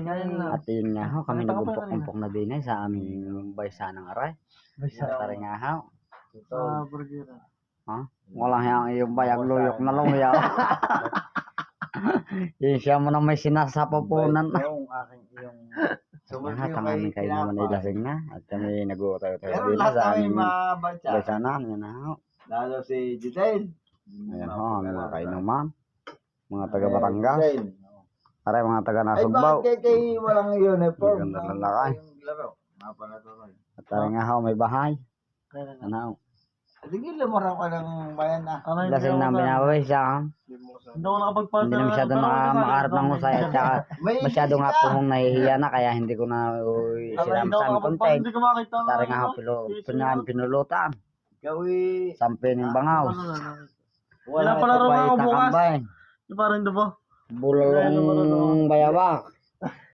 At yun nga ho, kami nagumpok-umpok na din sa aming baysa ng aray. Tari nga ho. Ha? Walang yang iyong bayag luyok na luya. Yung siya mo na may sinasapupunan. Yung aking yung Lahat ang aming kainaman ay lasing na. At kami nag-uutay-utay pero din lahat sa kami aming mabansa. baysa na. Yan na ho. Lalo si Jidel. Ayan ho, ang mga kainuman. Mga taga Batangas. Aray, mga taga Ay, Nasugbaw. bakit kay walang uniform? Maganda lalaki. Laro. Mapalatuloy. At tari nga ho, may bahay. Ano ho. Sige, lumaraw ka ng bayan na. Lasing na binaway siya. Hindi ako nakapagpasa. Hindi na masyado makaharap ng husay at saka masyado nga po kong nahihiya na kaya hindi ko na sinama content. Hindi ko makita. Tari nga ho, pinulutan. Ikaw eh. Sampin yung bangaws. Wala pala raw ako bukas. Takambay. Parang ito po. Bulalong bayawak.